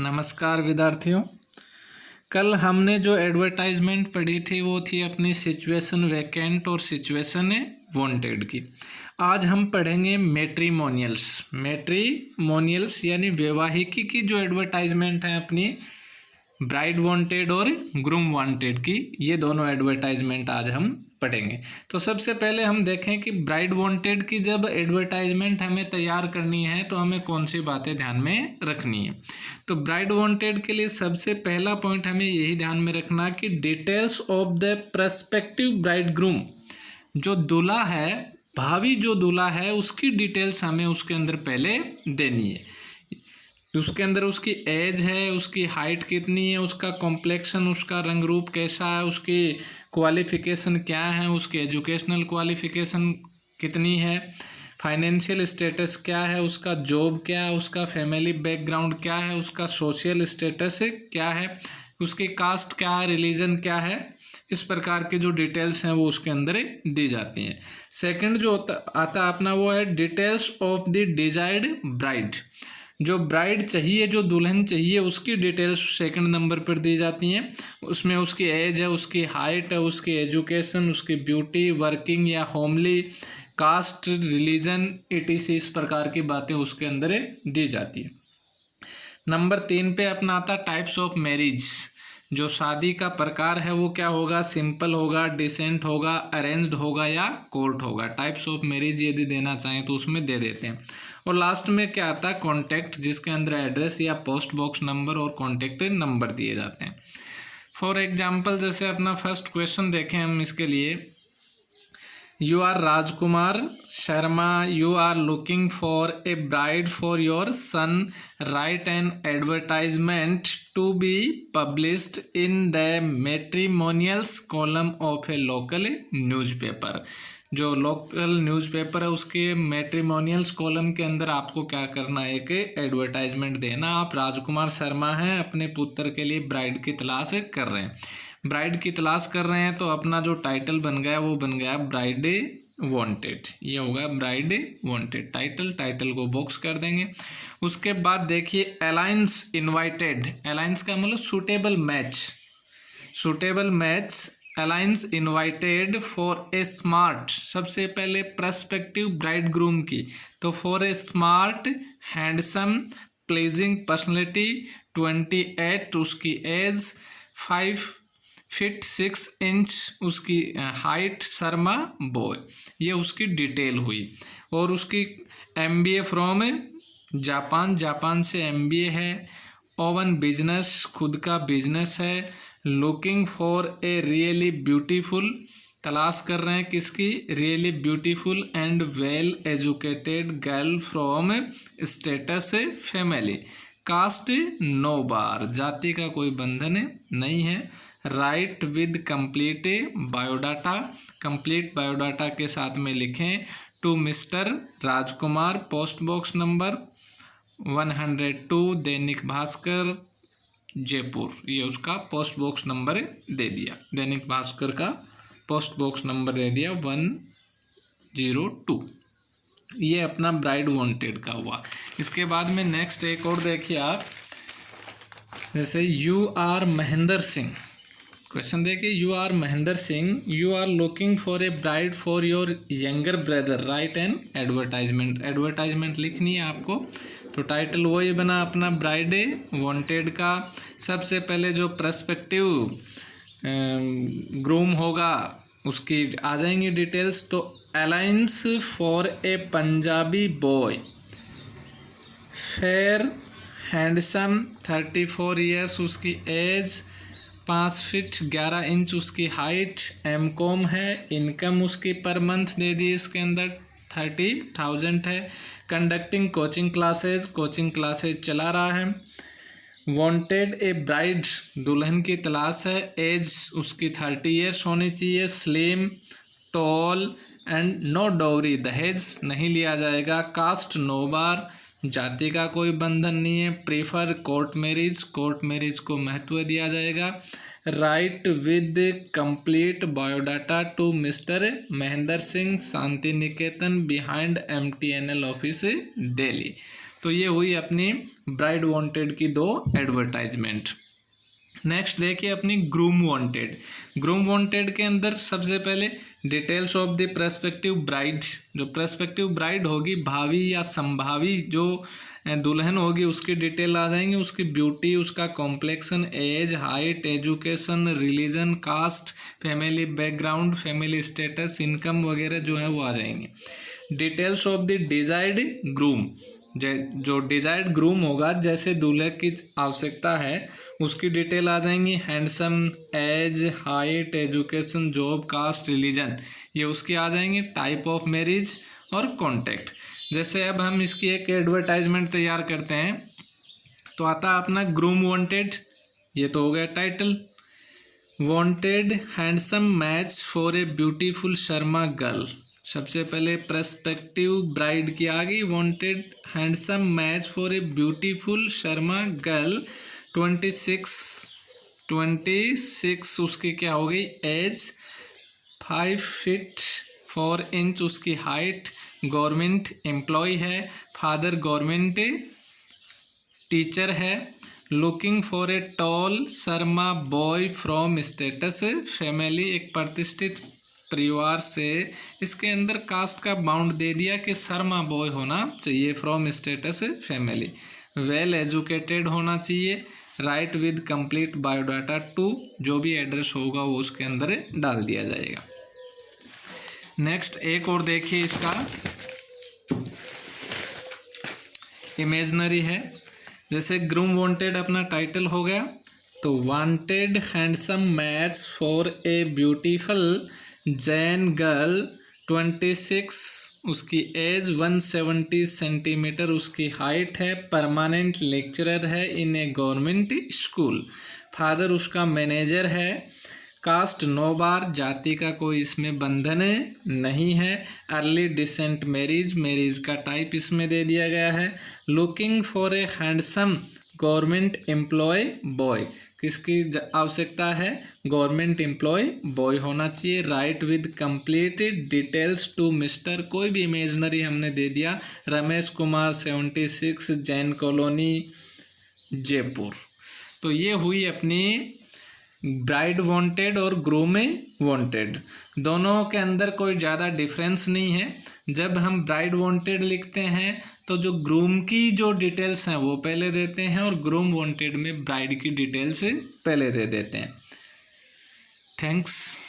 नमस्कार विद्यार्थियों। कल हमने जो एडवर्टाइजमेंट पढ़ी थी वो थी अपनी सिचुएशन वैकेंट और सिचुएशन वांटेड की। आज हम पढ़ेंगे मैट्रिमोनियल्स यानी वैवाहिकी की जो एडवर्टाइजमेंट है अपनी ब्राइड वांटेड और ग्रूम वांटेड की। ये दोनों एडवर्टाइजमेंट आज हम पढ़ेंगे। तो सबसे पहले हम देखें कि ब्राइड वांटेड की जब एडवर्टाइजमेंट हमें तैयार करनी है तो हमें कौन सी बातें ध्यान में रखनी है। तो ब्राइड वांटेड के लिए सबसे पहला पॉइंट हमें यही ध्यान में रखना कि details of the prospective bride groom, जो दूल्हा है, भावी जो दूल्हा है, उसकी डिटेल्स हमें उसके अंदर पहले देनी है। उसके अंदर उसकी एज है, उसकी हाइट कितनी है, उसका कॉम्प्लेक्शन, उसका रंग रूप कैसा है, उसकी क्वालिफिकेशन क्या है, उसकी एजुकेशनल क्वालिफिकेशन कितनी है, फाइनेंशियल स्टेटस क्या है, उसका जॉब क्या है, उसका फैमिली बैकग्राउंड क्या है, उसका सोशल स्टेटस क्या है, उसकी कास्ट क्या है, रिलीजन क्या है। इस प्रकार के जो डिटेल्स हैं वो उसके अंदर दी जाती हैं। सेकंड जो आता अपना वो है details of the desired bride. जो ब्राइड चाहिए, जो दुल्हन चाहिए, उसकी डिटेल्स सेकंड नंबर पर दी जाती हैं। उसमें उसकी एज है, उसकी हाइट है, उसकी एजुकेशन, उसकी ब्यूटी, वर्किंग या होमली, कास्ट, रिलीजन, etc इस प्रकार की बातें उसके अंदर दी जाती है। नंबर 3 पे अपना आता टाइप्स ऑफ मैरिज। जो शादी का प्रकार है वो क्या होगा, सिंपल होगा, डिसेंट होगा, अरेंज्ड होगा या कोर्ट होगा। टाइप्स ऑफ मैरिज यदि देना चाहें तो उसमें दे देते हैं। और लास्ट में क्या आता है, कॉन्टैक्ट, जिसके अंदर एड्रेस या पोस्ट बॉक्स नंबर और कॉन्टैक्ट नंबर दिए जाते हैं। फॉर एग्जाम्पल जैसे अपना फर्स्ट क्वेश्चन देखें हम इसके लिए, You are Rajkumar Sharma. You are looking for a bride for your son. Write an advertisement to be published in the matrimonials column of a local newspaper. जो local newspaper है उसके matrimonials column के अंदर आपको क्या करना है, एक एडवर्टाइजमेंट देना। आप राजकुमार शर्मा हैं, अपने पुत्र के लिए ब्राइड की तलाश कर रहे हैं। ब्राइड की तलाश कर रहे हैं तो अपना जो टाइटल बन गया वो बन गया ब्राइड वांटेड। ये होगा ब्राइड वांटेड टाइटल को बॉक्स कर देंगे। उसके बाद देखिए अलायंस इनवाइटेड। अलायंस का मतलब suitable match. Alliance invited for a smart, सबसे पहले प्रस्पेक्टिव ब्राइड ग्रूम की, तो for a smart handsome pleasing personality, 28 उसकी एज, 5 फीट 6 इंच उसकी हाइट, शर्मा बॉय। ये उसकी डिटेल हुई। और उसकी MBA फ्रॉम जापान से MBA है। ओवन बिजनेस, खुद का बिजनेस है। Looking for a really beautiful, तलाश कर रहे हैं किसकी, really beautiful and well educated girl from status family. Caste no bar, जाति का कोई बंधन नहीं है। Write with complete biodata, complete biodata के साथ में लिखें। To mister Rajkumar, post box number 102, Dainik Bhaskar, Jaipur. ये उसका पोस्ट बॉक्स नंबर दे दिया, दैनिक भास्कर का पोस्ट बॉक्स नंबर दे दिया 102। ये अपना ब्राइड वांटेड का हुआ। इसके बाद में नेक्स्ट एक और देखिए आप, जैसे you are Mahendra Singh. Question देखिए, you are Mahendra Singh, you are looking for a bride for your younger brother, right an advertisement. Advertisement लिखनी है आपको। तो टाइटल वही बना अपना ब्राइड वांटेड का। सबसे पहले जो प्रस्पेक्टिव ग्रूम होगा उसकी आ जाएंगी डिटेल्स। तो alliance for a Punjabi boy, fair handsome, 34 years उसकी एज, 5 फीट 11 इंच उसकी हाइट, MCOM है। इनकम उसकी पर मंथ दे दी इसके अंदर 30,000 है। कंडक्टिंग कोचिंग क्लासेज चला रहा है। वांटेड ए ब्राइड, दुल्हन की तलाश है। एज उसकी 30 ईयर्स होनी चाहिए। Slim, tall and no dowry, दहेज नहीं लिया जाएगा। कास्ट नो बार, जाति का कोई बंधन नहीं है। प्रीफर कोर्ट मैरिज को महत्व दिया जाएगा। Write with complete biodata to mister Mahendra Singh, Shanti Niketan, behind MTNL office, Delhi. तो ये हुई अपनी ब्राइड वांटेड की 2 एडवर्टाइजमेंट। नेक्स्ट देखिए अपनी ग्रूम वांटेड। ग्रूम वांटेड के अंदर सबसे पहले details of the prospective bride, जो प्रस्पेक्टिव ब्राइड होगी, भावी या संभावी जो दुल्हन होगी, उसकी डिटेल आ जाएंगी, उसकी ब्यूटी, उसका complexion, age, height, education, religion, caste, family background, family status, income वगैरह जो है वो आ जाएंगे। Details of the desired groom, जो डिजायर्ड ग्रूम होगा, जैसे दूल्हे की आवश्यकता है उसकी डिटेल आ जाएंगी। Handsome, age, height, education, job, caste, religion, ये उसकी आ जाएंगी। टाइप ऑफ मैरिज और कॉन्टैक्ट। जैसे अब हम इसकी एक एडवर्टाइजमेंट तैयार करते हैं तो आता अपना ग्रूम वांटेड, ये तो हो गया title. Wanted handsome match for a beautiful Sharma girl, सबसे पहले प्रस्पेक्टिव ब्राइड की आ गई। Wanted handsome match for a beautiful Sharma girl, 26 उसकी क्या हो गई एज, 5 फीट 4 इंच उसकी हाइट, गवर्नमेंट एम्प्लॉय है, फादर गवर्नमेंट टीचर है, looking for a tall Sharma boy from status family, एक प्रतिष्ठित परिवार से। इसके अंदर कास्ट का बाउंड दे दिया कि शर्मा बॉय होना चाहिए, from status family, well educated होना चाहिए, write with complete biodata to, जो भी एड्रेस होगा वो उसके अंदर डाल दिया जाएगा। नेक्स्ट एक और देखिए, इसका इमेजनरी है। जैसे ग्रूम वांटेड अपना टाइटल हो गया, तो wanted handsome match for a beautiful Jain girl, 26 उसकी एज, 170 सेंटीमीटर उसकी हाइट है, परमानेंट लेक्चरर है in a government school, father उसका मैनेजर है, कास्ट नो बार, जाति का कोई इसमें बंधन नहीं है, अर्ली डिसेंट मैरिज, मैरिज का टाइप इसमें दे दिया गया है, looking for a handsome government employ boy, किसकी आवश्यकता है, गवर्नमेंट एम्प्लॉय बॉय होना चाहिए, write with complete details to mister, कोई भी इमेजनरी हमने दे दिया, रमेश कुमार 76 जैन कॉलोनी जयपुर। तो ये हुई अपनी ब्राइड वांटेड और ग्रूम वांटेड, दोनों के अंदर कोई ज़्यादा डिफरेंस नहीं है। जब हम ब्राइड वांटेड लिखते हैं तो जो ग्रूम की जो डिटेल्स हैं वो पहले देते हैं और ग्रूम वांटेड में ब्राइड की डिटेल्स पहले दे देते हैं। थैंक्स।